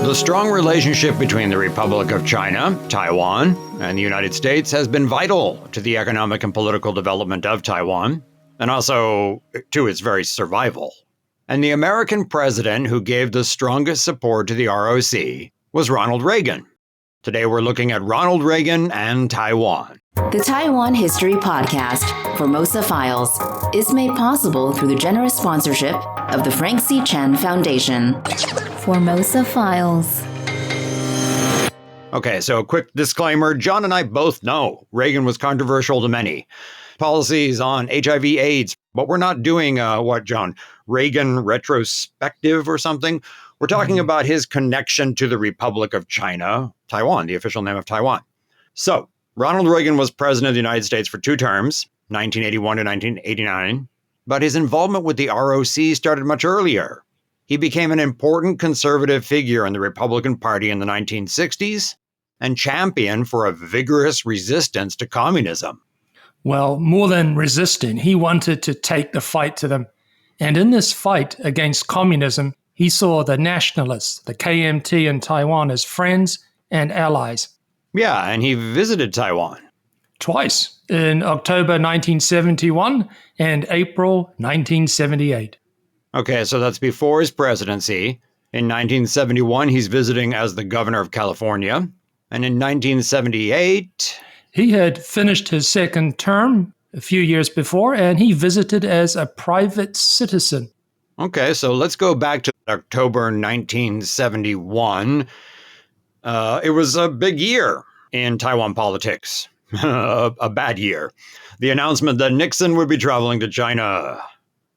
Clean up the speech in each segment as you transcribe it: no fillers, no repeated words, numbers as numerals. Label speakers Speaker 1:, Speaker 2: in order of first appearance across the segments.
Speaker 1: The strong relationship between the Republic of China, Taiwan, and the United States has been vital to the economic and political development of Taiwan, and also to its very survival. And the American president who gave the strongest support to the ROC was Ronald Reagan. Today we're looking at Ronald Reagan and Taiwan.
Speaker 2: The Taiwan History Podcast, Formosa Files, is made possible through the generous sponsorship of the Frank C. Chen Foundation. Formosa Files.
Speaker 1: Okay, so a quick disclaimer. John and I both know Reagan was controversial to many. Policies on HIV/AIDS, but we're not doing what, John? Reagan retrospective or something? We're talking about his connection to the Republic of China, Taiwan, the official name of Taiwan. So, Ronald Reagan was president of the United States for 2 terms, 1981 to 1989, but his involvement with the ROC started much earlier. He became an important conservative figure in the Republican Party in the 1960s and champion for a vigorous resistance to communism.
Speaker 3: Well, more than resisting, he wanted to take the fight to them. And in this fight against communism, he saw the nationalists, the KMT in Taiwan, as friends and allies.
Speaker 1: Yeah, and he visited Taiwan.
Speaker 3: Twice, in October 1971 and April 1978.
Speaker 1: Okay, so that's before his presidency. In 1971, he's visiting as the governor of California. And in 1978...
Speaker 3: he had finished his second term a few years before, and he visited as a private citizen.
Speaker 1: Okay, so let's go back to October 1971. It was a big year in Taiwan politics. A bad year. The announcement that Nixon would be traveling to China.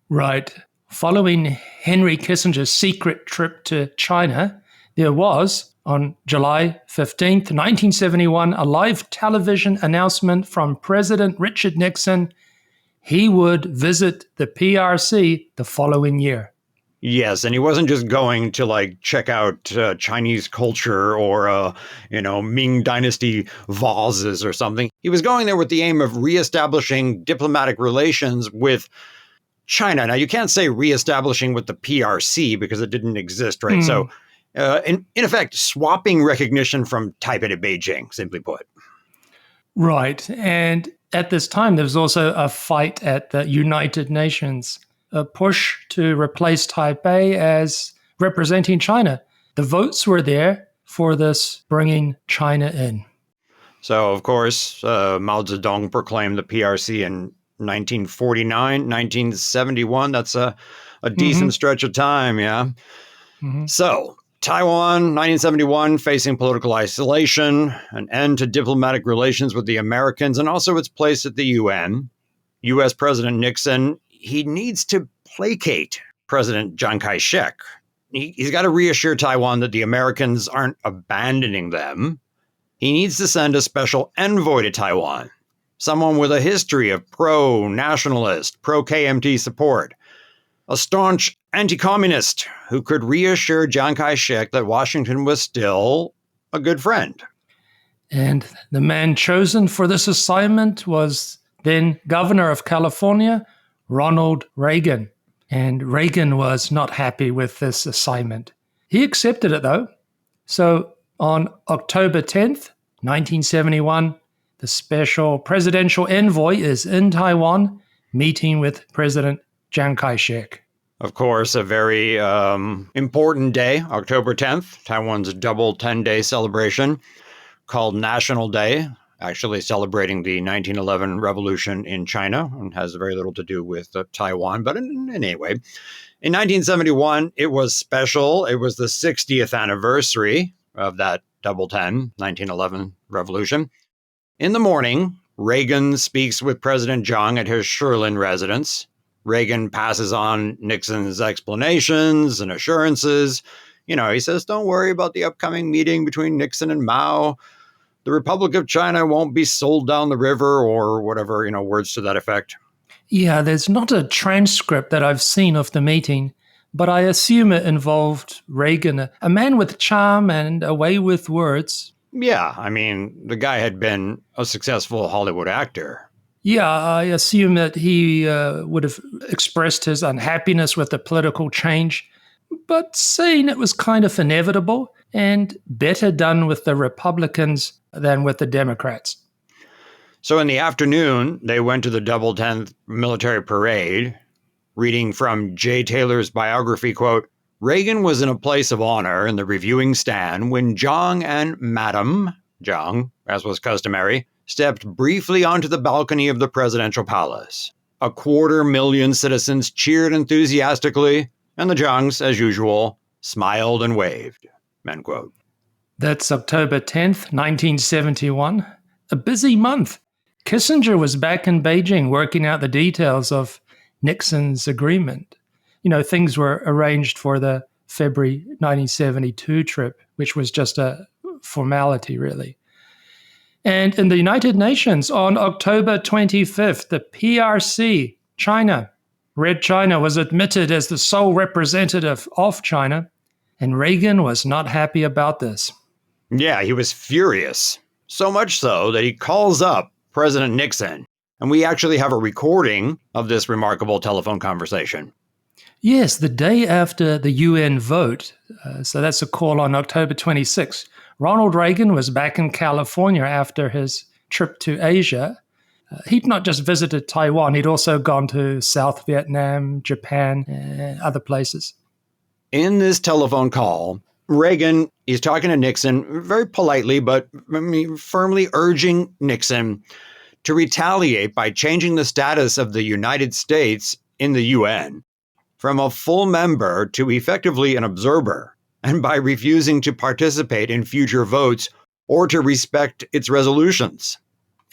Speaker 3: Right. Following Henry Kissinger's secret trip to China, there was, on July 15th, 1971, a live television announcement from President Richard Nixon. He would visit the PRC the following year.
Speaker 1: Yes, and he wasn't just going to check out Chinese culture or Ming Dynasty vases or something. He was going there with the aim of reestablishing diplomatic relations with China. Now, you can't say reestablishing with the PRC because it didn't exist, right? So, in effect, swapping recognition from Taipei to Beijing, simply put.
Speaker 3: Right. And at this time, there was also a fight at the United Nations, a push to replace Taipei as representing China. The votes were there for this bringing China in. So,
Speaker 1: of course, Mao Zedong proclaimed the PRC in 1949, 1971. That's a decent stretch of time, yeah? So, Taiwan, 1971, facing political isolation, an end to diplomatic relations with the Americans, and also its place at the UN. U.S. President Nixon, he needs to placate President Chiang Kai-shek. He's got to reassure Taiwan that the Americans aren't abandoning them. He needs to send a special envoy to Taiwan, someone with a history of pro-nationalist, pro-KMT support, a staunch anti-communist who could reassure Chiang Kai-shek that Washington was still a good friend.
Speaker 3: And the man chosen for this assignment was then Governor of California, Ronald Reagan. And Reagan was not happy with this assignment. He accepted it, though. So on October 10th, 1971, the special presidential envoy is in Taiwan, meeting with President Chiang Kai-shek.
Speaker 1: Of course, a very important day, October 10th, Taiwan's double 10-day celebration called National Day, actually celebrating the 1911 revolution in China, and has very little to do with Taiwan. But anyway, in 1971, it was special. It was the 60th anniversary of that double 1911 revolution. In the morning, Reagan speaks with President Chiang at his Shirlin residence. Reagan passes on Nixon's explanations and assurances. He says, don't worry about the upcoming meeting between Nixon and Mao. The Republic of China won't be sold down the river or whatever, words to that effect.
Speaker 3: Yeah, there's not a transcript that I've seen of the meeting, but I assume it involved Reagan, a man with charm and a way with words.
Speaker 1: Yeah, the guy had been a successful Hollywood actor.
Speaker 3: Yeah, I assume that he would have expressed his unhappiness with the political change, but saying it was kind of inevitable and better done with the Republicans than with the Democrats.
Speaker 1: So in the afternoon, they went to the Double 10th Military Parade. Reading from Jay Taylor's biography, quote, Reagan was in a place of honor in the reviewing stand when Zhang and Madam Zhang, as was customary, stepped briefly onto the balcony of the presidential palace. 250,000 citizens cheered enthusiastically, and the Zhangs, as usual, smiled and waved. End quote.
Speaker 3: That's October 10th, 1971. A busy month. Kissinger was back in Beijing working out the details of Nixon's agreement. Things were arranged for the February 1972 trip, which was just a formality, really. And in the United Nations on October 25th, the PRC, China, Red China, was admitted as the sole representative of China, and Reagan was not happy about this.
Speaker 1: Yeah, he was furious. So much so that he calls up President Nixon, and we actually have a recording of this remarkable telephone conversation.
Speaker 3: Yes, the day after the UN vote, so that's a call on October 26th, Ronald Reagan was back in California after his trip to Asia. He'd not just visited Taiwan, he'd also gone to South Vietnam, Japan, and other places.
Speaker 1: In this telephone call, Reagan is talking to Nixon very politely, but firmly urging Nixon to retaliate by changing the status of the United States in the UN from a full member to effectively an observer, and by refusing to participate in future votes or to respect its resolutions.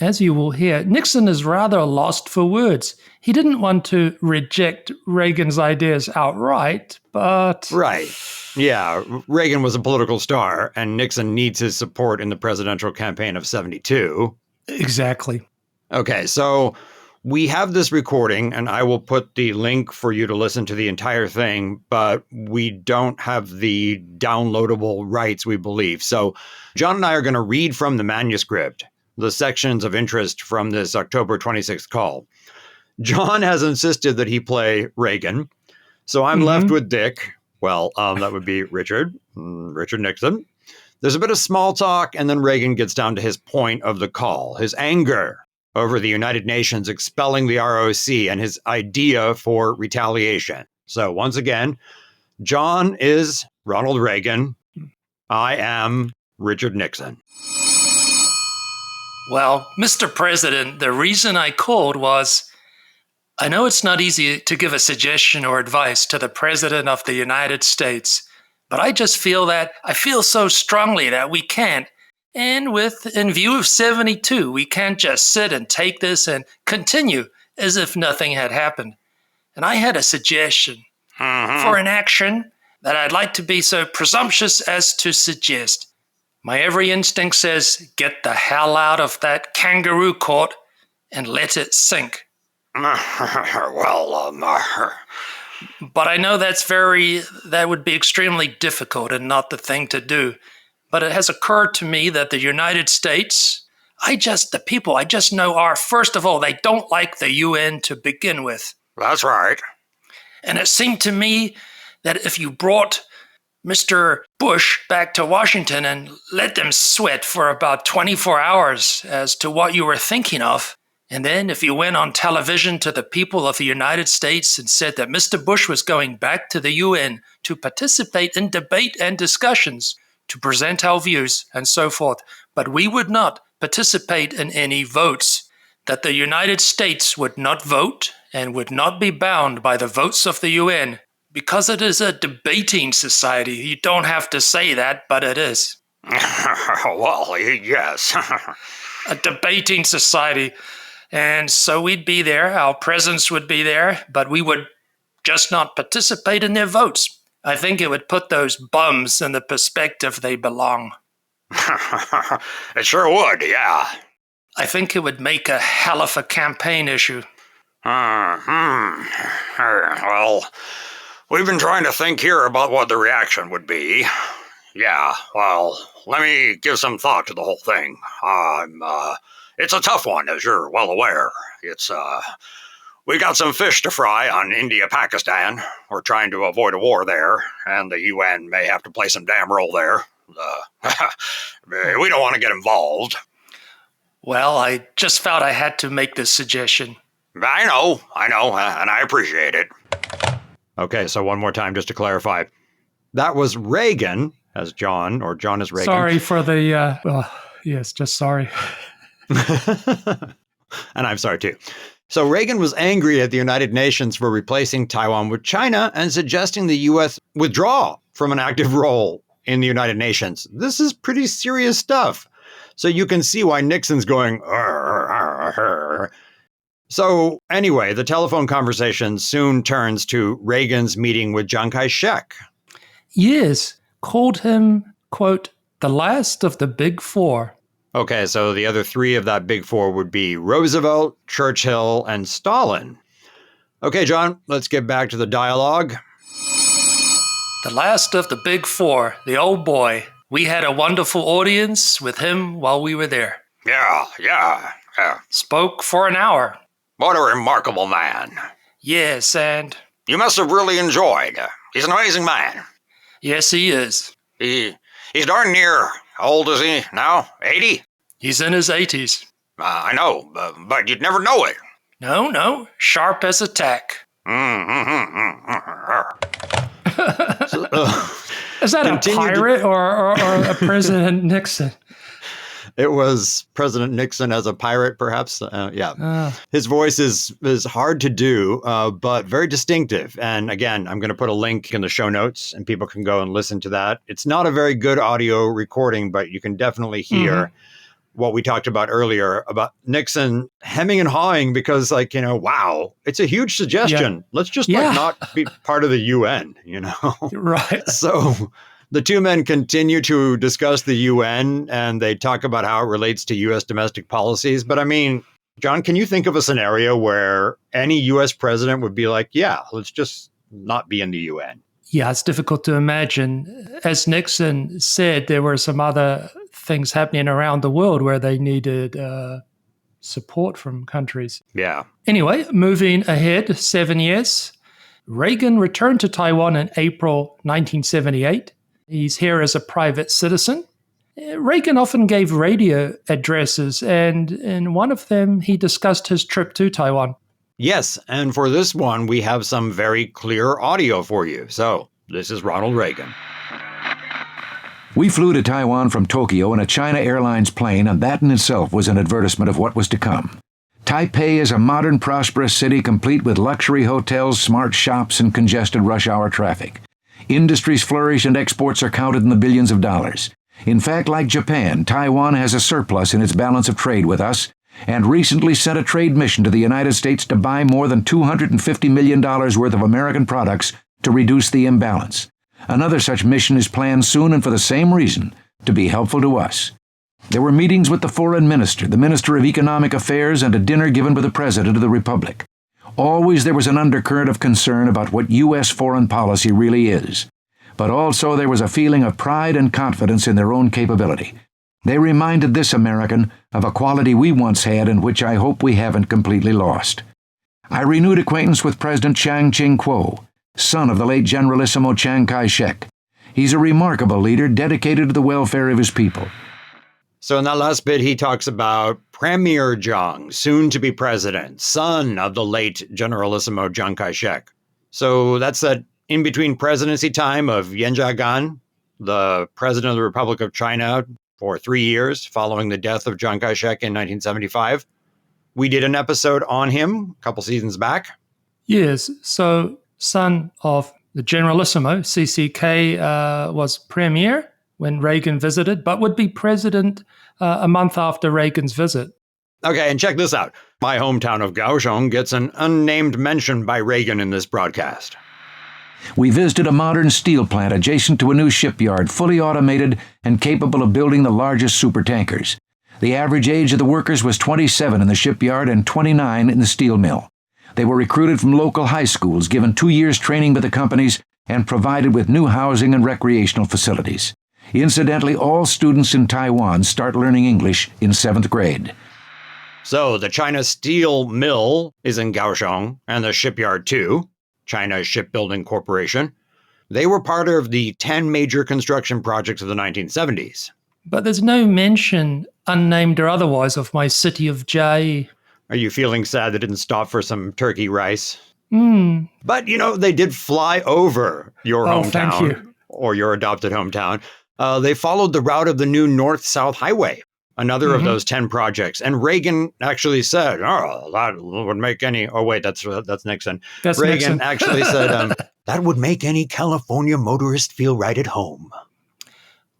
Speaker 3: As you will hear, Nixon is rather lost for words. He didn't want to reject Reagan's ideas outright, but...
Speaker 1: Right. Yeah, Reagan was a political star, and Nixon needs his support in the presidential campaign of 72.
Speaker 3: Exactly.
Speaker 1: Okay, so we have this recording, and I will put the link for you to listen to the entire thing, but we don't have the downloadable rights, we believe. So John and I are going to read from the manuscript the sections of interest from this October 26th call. John has insisted that he play Reagan, so I'm left with Dick. Well, that would be Richard Nixon. There's a bit of small talk, and then Reagan gets down to his point of the call, his anger over the United Nations expelling the ROC and his idea for retaliation. So once again, John is Ronald Reagan. I am Richard Nixon.
Speaker 3: Well, Mr. President, the reason I called was, I know it's not easy to give a suggestion or advice to the President of the United States, but I just feel so strongly that we can't. And in view of 72, we can't just sit and take this and continue as if nothing had happened. And I had a suggestion for an action that I'd like to be so presumptuous as to suggest. My every instinct says, get the hell out of that kangaroo court and let it sink. But I know that would be extremely difficult and not the thing to do. But it has occurred to me that the United States, the people I just know are, first of all, they don't like the UN to begin with.
Speaker 1: That's right.
Speaker 3: And it seemed to me that if you brought Mr. Bush back to Washington and let them sweat for about 24 hours as to what you were thinking of, and then if you went on television to the people of the United States and said that Mr. Bush was going back to the UN to participate in debate and discussions, to present our views and so forth, but we would not participate in any votes, that the United States would not vote and would not be bound by the votes of the UN, because it is a debating society. You don't have to say that, but it is.
Speaker 1: Well, yes.
Speaker 3: A debating society. And so we'd be there, our presence would be there, but we would just not participate in their votes. I think it would put those bums in the perspective they belong.
Speaker 1: It sure would, yeah.
Speaker 3: I think it would make a hell of a campaign issue.
Speaker 1: Well, we've been trying to think here about what the reaction would be. Yeah, well, let me give some thought to the whole thing. It's a tough one, as you're well aware. We got some fish to fry on India-Pakistan. We're trying to avoid a war there, and the UN may have to play some damn role there. we don't want to get involved.
Speaker 3: Well, I just felt I had to make this suggestion.
Speaker 1: I know, and I appreciate it. Okay, so one more time just to clarify. That was Reagan as John, or John as Reagan.
Speaker 3: Sorry for the, yes, just sorry.
Speaker 1: And I'm sorry too. So Reagan was angry at the United Nations for replacing Taiwan with China and suggesting the U.S. withdraw from an active role in the United Nations. This is pretty serious stuff. So you can see why Nixon's going, "Arr, arr, arr." So anyway, the telephone conversation soon turns to Reagan's meeting with Chiang Kai-shek.
Speaker 3: Yes, called him, quote, the last of the big four.
Speaker 1: Okay, so the other three of that big four would be Roosevelt, Churchill, and Stalin. Okay, John, let's get back to the dialogue.
Speaker 3: The last of the big four, the old boy. We had a wonderful audience with him while we were there.
Speaker 1: Yeah.
Speaker 3: Spoke for an hour.
Speaker 1: What a remarkable man.
Speaker 3: Yes, and...
Speaker 1: You must have really enjoyed. He's an amazing man.
Speaker 3: Yes, he is.
Speaker 1: He's darn near. How old is he now? 80?
Speaker 3: He's in his 80s.
Speaker 1: I know, but you'd never know it.
Speaker 3: No. Sharp as a tack. Is that a pirate or a President Nixon?
Speaker 1: It was President Nixon as a pirate, perhaps. His voice is hard to do, but very distinctive. And again, I'm going to put a link in the show notes and people can go and listen to that. It's not a very good audio recording, but you can definitely hear what we talked about earlier about Nixon hemming and hawing because, wow, it's a huge suggestion. Yeah. Let's just not be part of the UN,
Speaker 3: Right.
Speaker 1: So the two men continue to discuss the UN and they talk about how it relates to U.S. domestic policies. But I mean, John, can you think of a scenario where any U.S. president would be like, yeah, let's just not be in the UN?
Speaker 3: Yeah, it's difficult to imagine. As Nixon said, there were some other things happening around the world where they needed support from countries.
Speaker 1: Yeah.
Speaker 3: Anyway, moving ahead 7 years, Reagan returned to Taiwan in April 1978. He's here as a private citizen. Reagan often gave radio addresses, and in one of them, he discussed his trip to Taiwan.
Speaker 1: Yes, and for this one, we have some very clear audio for you. So, this is Ronald Reagan.
Speaker 4: We flew to Taiwan from Tokyo in a China Airlines plane, and that in itself was an advertisement of what was to come. Taipei is a modern, prosperous city complete with luxury hotels, smart shops, and congested rush-hour traffic. Industries flourish and exports are counted in the billions of dollars. In fact, like Japan, Taiwan has a surplus in its balance of trade with us, and recently sent a trade mission to the United States to buy more than $250 million worth of American products to reduce the imbalance. Another such mission is planned soon and for the same reason, to be helpful to us. There were meetings with the foreign minister, the Minister of Economic Affairs, and a dinner given by the President of the Republic. Always there was an undercurrent of concern about what U.S. foreign policy really is. But also there was a feeling of pride and confidence in their own capability. They reminded this American of a quality we once had and which I hope we haven't completely lost. I renewed acquaintance with President Chiang Ching-kuo, son of the late Generalissimo Chiang Kai-shek. He's a remarkable leader dedicated to the welfare of his people.
Speaker 1: So in that last bit, he talks about Premier Chiang, soon to be president, son of the late Generalissimo Chiang Kai-shek. So that's that in-between presidency time of Yan Jiagan, the president of the Republic of China, for 3 years following the death of Chiang Kai-shek in 1975. We did an episode on him a couple seasons back.
Speaker 3: Yes, so son of the Generalissimo, CCK, was premier when Reagan visited, but would be president a month after Reagan's visit.
Speaker 1: Okay, and check this out. My hometown of Kaohsiung gets an unnamed mention by Reagan in this broadcast.
Speaker 4: We visited a modern steel plant adjacent to a new shipyard, fully automated and capable of building the largest supertankers. The average age of the workers was 27 in the shipyard and 29 in the steel mill. They were recruited from local high schools, given 2 years training by the companies, and provided with new housing and recreational facilities. Incidentally, all students in Taiwan start learning English in 7th grade.
Speaker 1: So the China Steel Mill is in Kaohsiung, and the shipyard too. China Shipbuilding Corporation. They were part of the 10 major construction projects of the 1970s.
Speaker 3: But there's no mention, unnamed or otherwise, of my city of Jai.
Speaker 1: Are you feeling sad they didn't stop for some turkey rice? But, they did fly over your hometown.
Speaker 3: Thank you.
Speaker 1: Or your adopted hometown. They followed the route of the new North-South Highway, another of those 10 projects. And Reagan actually said, that would make any... Oh, wait, that's Nixon.
Speaker 3: That's
Speaker 1: Reagan
Speaker 3: Nixon.
Speaker 1: actually said, that would make any California motorist feel right at home.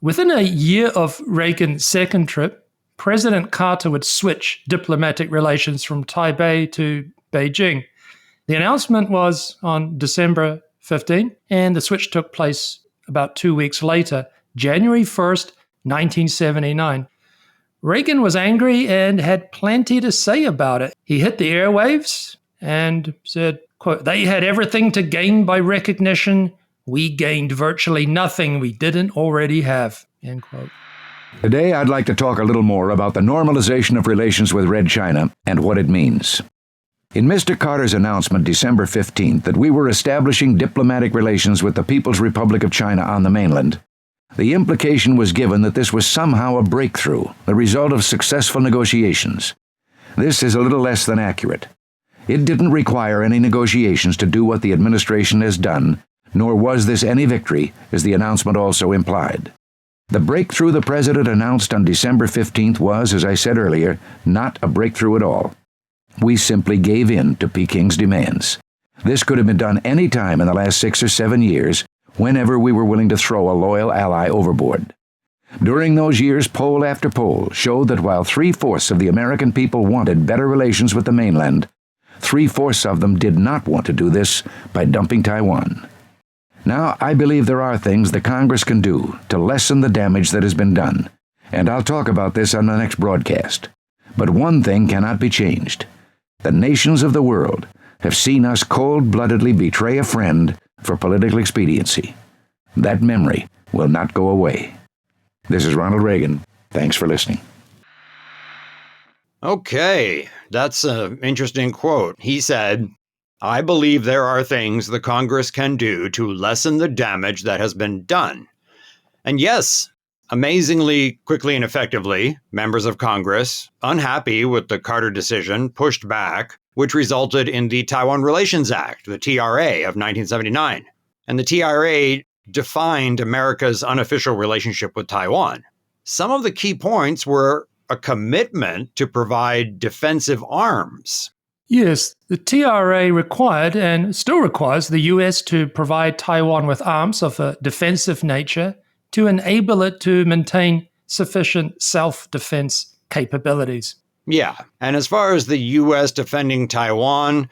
Speaker 3: Within a year of Reagan's second trip, President Carter would switch diplomatic relations from Taipei to Beijing. The announcement was on December 15, and the switch took place about 2 weeks later, January 1st, 1979. Reagan was angry and had plenty to say about it. He hit the airwaves and said, quote, "They had everything to gain by recognition. We gained virtually nothing we didn't already have," end quote.
Speaker 4: Today, I'd like to talk a little more about the normalization of relations with Red China and what it means. In Mr. Carter's announcement December 15th that we were establishing diplomatic relations with the People's Republic of China on the mainland, the implication was given that this was somehow a breakthrough, the result of successful negotiations. This is a little less than accurate. It didn't require any negotiations to do what the administration has done, nor was this any victory, as the announcement also implied. The breakthrough the President announced on December 15th was, as I said earlier, not a breakthrough at all. We simply gave in to Peking's demands. This could have been done any time in the last 6 or 7 years, whenever we were willing to throw a loyal ally overboard. During those years, poll after poll showed that while 3/4 of the American people wanted better relations with the mainland, 3/4 of them did not want to do this by dumping Taiwan. Now, I believe there are things the Congress can do to lessen the damage that has been done, and I'll talk about this on the next broadcast. But one thing cannot be changed. The nations of the world have seen us cold-bloodedly betray a friend for political expediency. That memory will not go away. This is Ronald Reagan. Thanks for listening.
Speaker 1: Okay, that's an interesting quote. He said, "I believe there are things the Congress can do to lessen the damage that has been done." And yes, amazingly quickly and effectively, members of Congress, unhappy with the Carter decision, pushed back, which resulted in the Taiwan Relations Act, the TRA of 1979. And the TRA defined America's unofficial relationship with Taiwan. Some of the key points were a commitment to provide defensive arms.
Speaker 3: Yes, the TRA required and still requires the U.S. to provide Taiwan with arms of a defensive nature to enable it to maintain sufficient self-defense capabilities.
Speaker 1: Yeah, and as far as the U.S. defending Taiwan,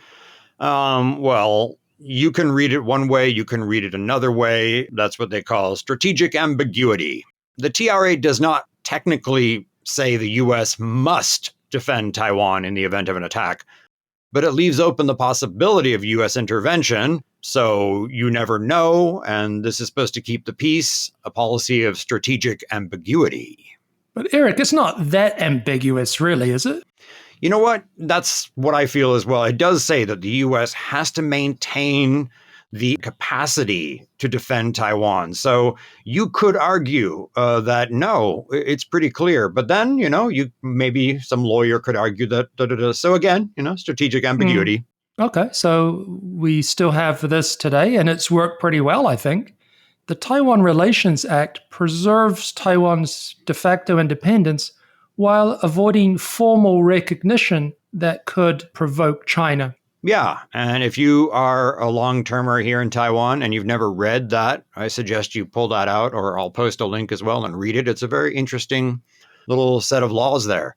Speaker 1: well, you can read it one way, you can read it another way. That's what they call strategic ambiguity. The TRA does not technically say the U.S. must defend Taiwan in the event of an attack, but it leaves open the possibility of U.S. intervention, so you never know, and this is supposed to keep the peace, a policy of strategic ambiguity.
Speaker 3: But Eric, it's not that ambiguous, really, is it?
Speaker 1: You know what? That's what I feel as well. It does say that the U.S. has to maintain the capacity to defend Taiwan. So you could argue that, no, it's pretty clear. But then, maybe some lawyer could argue that. So again, strategic ambiguity.
Speaker 3: Okay, so we still have this today, and it's worked pretty well, I think. The Taiwan Relations Act preserves Taiwan's de facto independence while avoiding formal recognition that could provoke China.
Speaker 1: Yeah, and if you are a long-termer here in Taiwan and you've never read that, I suggest you pull that out, or I'll post a link as well and read it. It's a very interesting little set of laws there.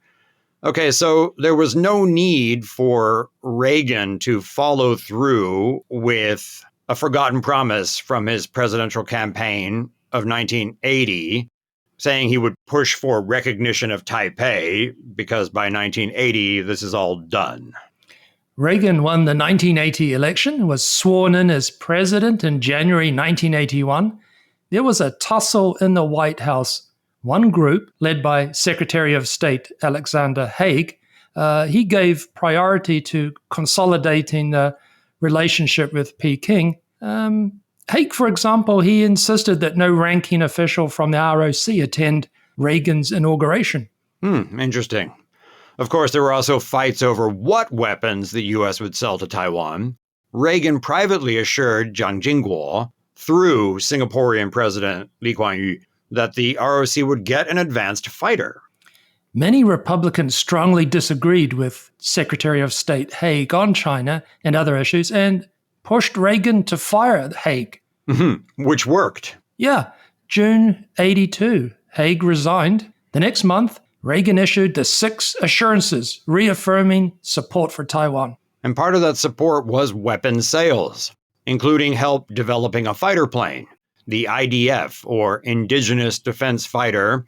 Speaker 1: Okay, so there was no need for Reagan to follow through with a forgotten promise from his presidential campaign of 1980, saying he would push for recognition of Taipei, because by 1980, this is all done.
Speaker 3: Reagan won the 1980 election, was sworn in as president in January 1981. There was a tussle in the White House. One group, led by Secretary of State Alexander Haig, he gave priority to consolidating the relationship with Peking. Haig, for example, he insisted that no ranking official from the ROC attend Reagan's inauguration.
Speaker 1: Interesting. Of course, there were also fights over what weapons the U.S. would sell to Taiwan. Reagan privately assured Chiang Ching-kuo, through Singaporean President Lee Kuan Yew, that the ROC would get an advanced fighter.
Speaker 3: Many Republicans strongly disagreed with Secretary of State Haig on China and other issues and pushed Reagan to fire Haig.
Speaker 1: Which worked.
Speaker 3: Yeah, June 82, Haig resigned. The next month, Reagan issued the 6 assurances reaffirming support for Taiwan.
Speaker 1: And part of that support was weapons sales, including help developing a fighter plane, the IDF, or Indigenous Defense Fighter,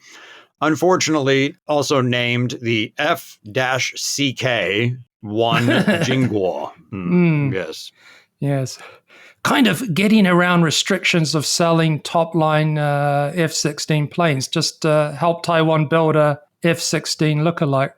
Speaker 1: unfortunately also named the F-CK-1 Jingguo. Yes.
Speaker 3: Yes. Kind of getting around restrictions of selling top-line F-16 planes, just help Taiwan build a F-16 lookalike.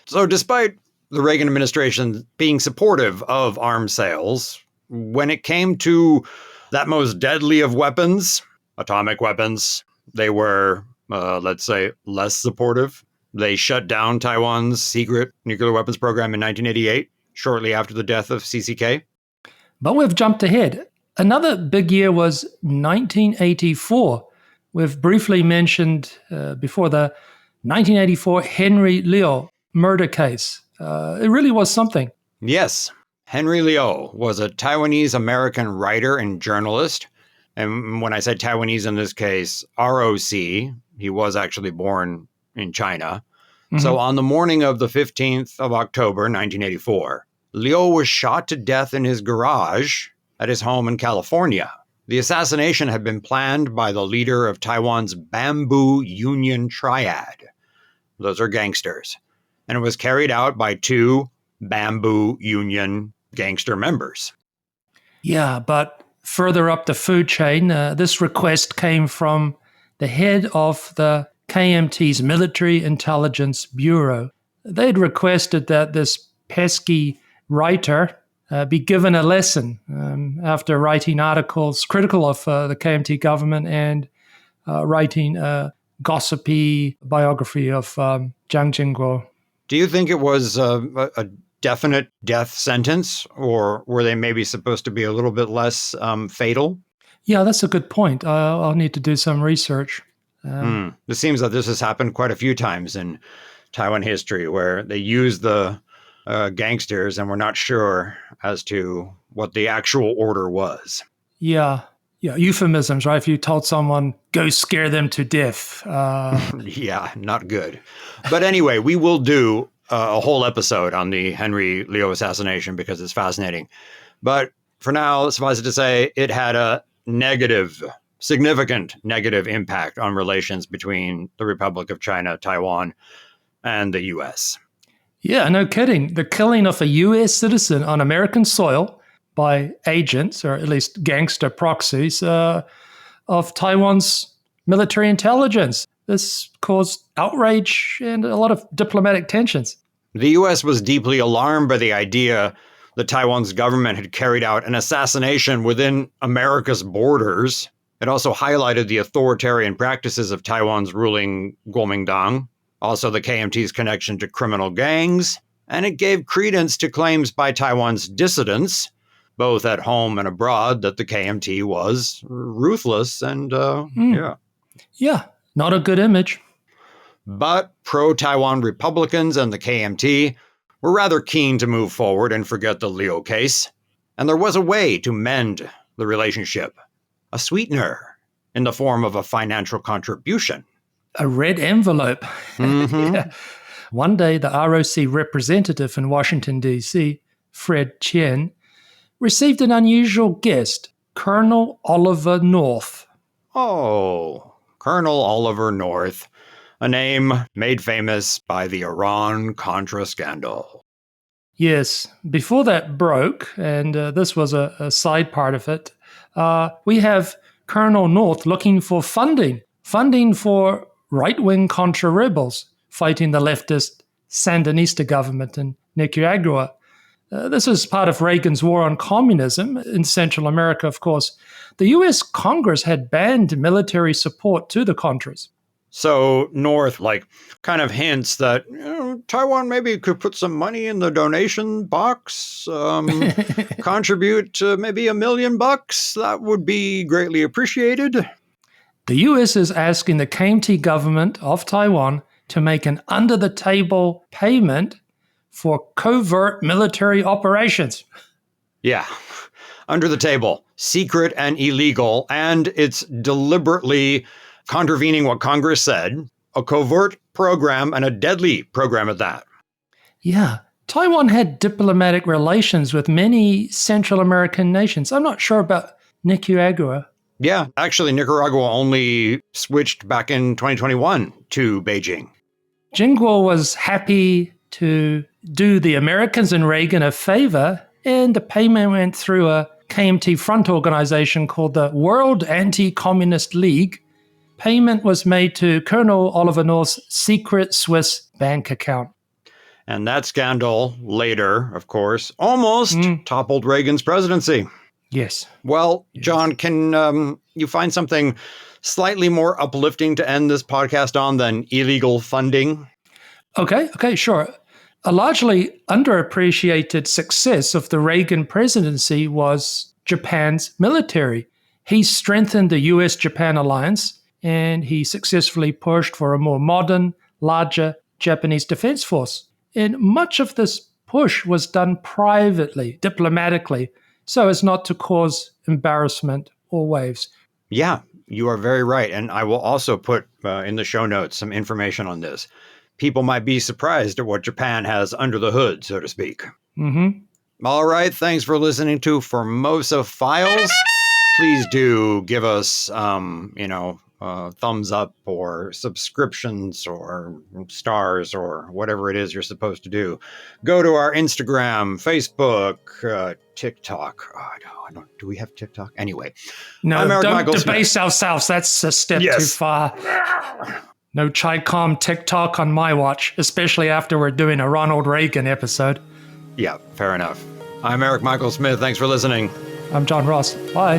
Speaker 1: So despite the Reagan administration being supportive of arms sales, when it came to that most deadly of weapons, atomic weapons, they were, let's say, less supportive. They shut down Taiwan's secret nuclear weapons program in 1988, shortly after the death of CCK.
Speaker 3: But we've jumped ahead. Another big year was 1984. We've briefly mentioned before the 1984 Henry Liu murder case. It really was something.
Speaker 1: Yes. Henry Liu was a Taiwanese-American writer and journalist. And when I say Taiwanese in this case, ROC, he was actually born in China. So on the morning of the 15th of October, 1984, Liu was shot to death in his garage at his home in California. The assassination had been planned by the leader of Taiwan's Bamboo Union Triad. Those are gangsters. And it was carried out by 2 Bamboo Union gangster members.
Speaker 3: Yeah, but further up the food chain, this request came from the head of the KMT's Military Intelligence Bureau. They'd requested that this pesky writer be given a lesson after writing articles critical of the KMT government and writing a gossipy biography of Chiang Ching-kuo.
Speaker 1: Do you think it was a definite death sentence, or were they maybe supposed to be a little bit less fatal?
Speaker 3: Yeah, that's a good point. I'll need to do some research.
Speaker 1: It seems that this has happened quite a few times in Taiwan history, where they use the gangsters and we're not sure as to what the actual order was.
Speaker 3: Yeah, euphemisms, right? If you told someone, go scare them to death.
Speaker 1: Yeah, not good. But anyway, we will do a whole episode on the Henry Liu assassination because it's fascinating. But for now, suffice it to say, it had a significant negative impact on relations between the Republic of China, Taiwan, and the U.S.
Speaker 3: Yeah, no kidding. The killing of a U.S. citizen on American soil by agents, or at least gangster proxies, of Taiwan's military intelligence. This caused outrage and a lot of diplomatic tensions.
Speaker 1: The U.S. was deeply alarmed by the idea that Taiwan's government had carried out an assassination within America's borders. It also highlighted the authoritarian practices of Taiwan's ruling Kuomintang, also the KMT's connection to criminal gangs, and it gave credence to claims by Taiwan's dissidents, both at home and abroad, that the KMT was ruthless and,
Speaker 3: Yeah, not a good image.
Speaker 1: But pro-Taiwan Republicans and the KMT were rather keen to move forward and forget the Liu case, and there was a way to mend the relationship. A sweetener in the form of a financial contribution.
Speaker 3: A red envelope. Yeah. One day, the ROC representative in Washington, D.C., Fred Chen, received an unusual guest, Colonel Oliver North.
Speaker 1: Oh, Colonel Oliver North, a name made famous by the Iran-Contra scandal.
Speaker 3: Yes, before that broke, and this was a side part of it, we have Colonel North looking for funding for right-wing Contra rebels fighting the leftist Sandinista government in Nicaragua. This is part of Reagan's war on communism in Central America, of course. The U.S. Congress had banned military support to the Contras.
Speaker 1: So North, kind of hints that Taiwan maybe could put some money in the donation box, contribute maybe $1 million. That would be greatly appreciated.
Speaker 3: The U.S. is asking the KMT government of Taiwan to make an under-the-table payment for covert military operations.
Speaker 1: Yeah, under the table, secret and illegal, and it's deliberately contravening what Congress said, a covert program and a deadly program at that.
Speaker 3: Yeah, Taiwan had diplomatic relations with many Central American nations. I'm not sure about Nicaragua.
Speaker 1: Yeah, actually, Nicaragua only switched back in 2021 to Beijing.
Speaker 3: Ching-kuo was happy to do the Americans and Reagan a favor, and the payment went through a KMT front organization called the World Anti-Communist League. Payment was made to Colonel Oliver North's secret Swiss bank account.
Speaker 1: And that scandal later, of course, almost toppled Reagan's presidency.
Speaker 3: Yes.
Speaker 1: Well, John, can you find something slightly more uplifting to end this podcast on than illegal funding?
Speaker 3: Okay, sure. A largely underappreciated success of the Reagan presidency was Japan's military. He strengthened the U.S.-Japan alliance, and he successfully pushed for a more modern, larger Japanese defense force. And much of this push was done privately, diplomatically, so as not to cause embarrassment or waves.
Speaker 1: Yeah, you are very right. And I will also put in the show notes some information on this. People might be surprised at what Japan has under the hood, so to speak.
Speaker 3: Mm-hmm.
Speaker 1: All right. Thanks for listening to Formosa Files. Please do give us, thumbs up or subscriptions or stars or whatever it is you're supposed to do. Go to our Instagram, Facebook, TikTok. Oh, I don't. Do we have TikTok? Anyway.
Speaker 3: No, don't debase ourselves. That's a step too far. No Chi-Com TikTok on my watch, especially after we're doing a Ronald Reagan episode.
Speaker 1: Yeah, fair enough. I'm Eric Michael Smith. Thanks for listening.
Speaker 3: I'm John Ross. Bye.